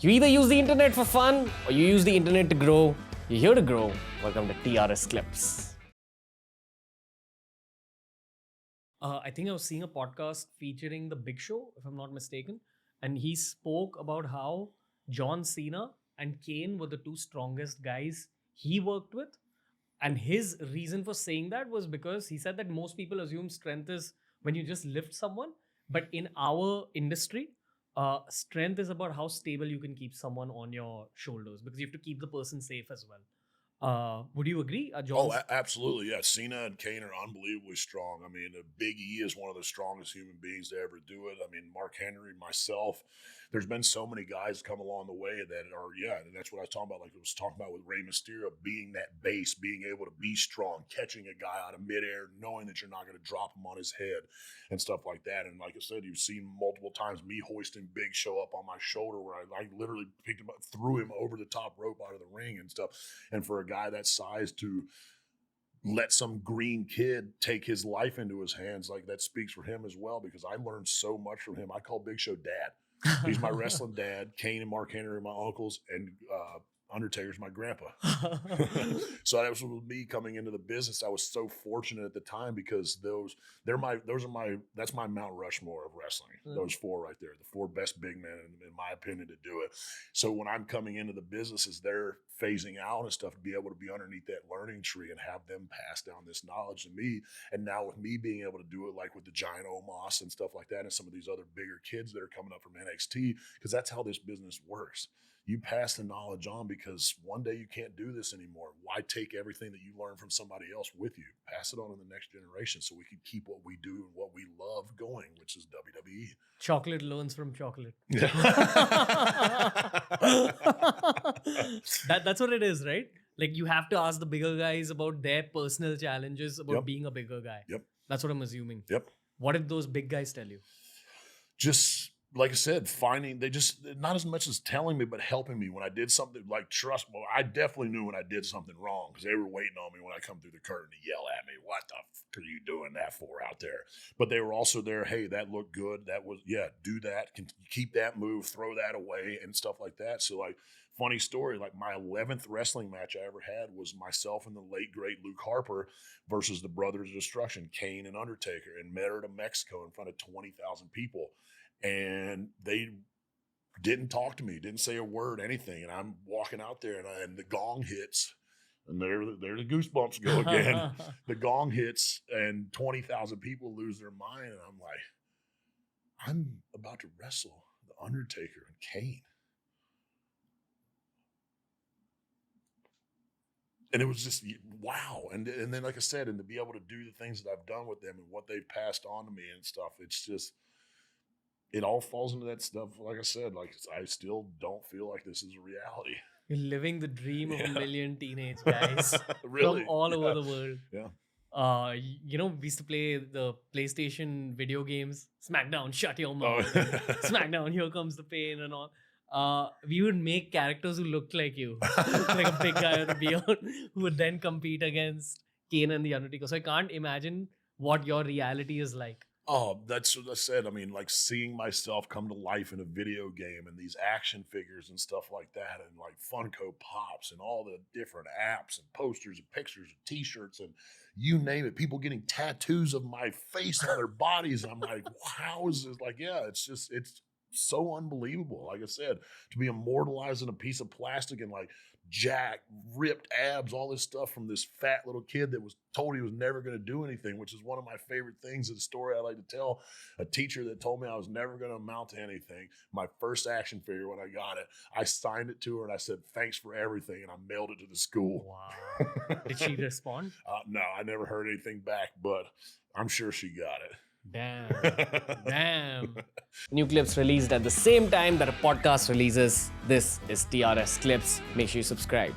You either use the internet for fun or you use the internet to grow. You're here to grow. Welcome to TRS Clips. I think I was seeing a podcast featuring the Big Show, if I'm not mistaken, and he spoke about how John Cena and Kane were the two strongest guys he worked with. And his reason for saying that was because he said that most people assume strength is when you just lift someone. But in our industry, strength is about how stable you can keep someone on your shoulders because you have to keep the person safe as well. Would you agree, John? Oh, absolutely. Yeah. Cena and Kane are unbelievably strong. I mean, Big E is one of the strongest human beings to ever do it. I mean, Mark Henry, myself, there's been so many guys come along the way that are, and that's what I was talking about. Like I was talking about with Rey Mysterio, being that base, being able to be strong, catching a guy out of midair, knowing that you're not going to drop him on his head and stuff like that. And like I said, you've seen multiple times me hoisting Big Show up on my shoulder where I literally picked him up, threw him over the top rope out of the ring and stuff. And for a guy that size to let some green kid take his life into his hands, like that speaks for him as well, because I learned so much from him. I call Big Show dad. He's my wrestling dad. Kane and Mark Henry are my uncles, and Undertaker's my grandpa. So that was with me coming into the business. I was so fortunate at the time because that's my Mount Rushmore of wrestling. Those four right there, the four best big men in my opinion to do it. So when I'm coming into the business as they're phasing out and stuff, to be able to be underneath that learning tree and have them pass down this knowledge to me. And now with me being able to do it like with the Giant Omos and stuff like that, and some of these other bigger kids that are coming up from NXT, because that's how this business works. You pass the knowledge on because one day you can't do this anymore. Why take everything that you learn from somebody else with you? Pass it on to the next generation so we can keep what we do and what we love going, which is WWE. Chocolate learns from chocolate. That's what it is, right? Like you have to ask the bigger guys about their personal challenges about being a bigger guy. Yep. That's what I'm assuming. Yep. What did those big guys tell you? Just like I said, they just not as much as telling me, but helping me when I did something. Like I definitely knew when I did something wrong because they were waiting on me when I come through the curtain to yell at me, "What the fuck are you doing that for out there?" But they were also there. Hey, that looked good. That was do that. Can keep that move, throw that away, and stuff like that. So like. Funny story, like my 11th wrestling match I ever had was myself and the late, great Luke Harper versus the Brothers of Destruction, Kane and Undertaker, in Merida, Mexico, in front of 20,000 people. And they didn't talk to me, didn't say a word, anything. And I'm walking out there and the gong hits. And there the goosebumps go again. The gong hits and 20,000 people lose their mind. And I'm like, I'm about to wrestle the Undertaker and Kane. And it was just, wow. And then, like I said, and to be able to do the things that I've done with them and what they've passed on to me and stuff, it's just, it all falls into that stuff. Like I said, like I still don't feel like this is a reality. You're living the dream of a million teenage guys really? From all over the world. Yeah. We used to play the PlayStation video games. SmackDown, shut your mouth. SmackDown, here comes the pain and all. We would make characters who looked like you, like a big guy with a beard, who would then compete against Kane and the Undertaker. So I can't imagine what your reality is like. Oh, that's what I said. I mean, like seeing myself come to life in a video game and these action figures and stuff like that, and like Funko Pops and all the different apps and posters and pictures and T-shirts and you name it. People getting tattoos of my face on their bodies. And I'm like, how is this? Like, yeah, it's so unbelievable. Like I said, to be immortalized in a piece of plastic and like jacked, ripped abs, all this stuff from this fat little kid that was told he was never going to do anything, which is one of my favorite things of the story I like to tell. A teacher that told me I was never going to amount to anything. My first action figure when I got it, I signed it to her and I said, "Thanks for everything." And I mailed it to the school. Wow. Did she respond? No, I never heard anything back, but I'm sure she got it. Damn. New clips released at the same time that a podcast releases. This is TRS Clips. Make sure you subscribe.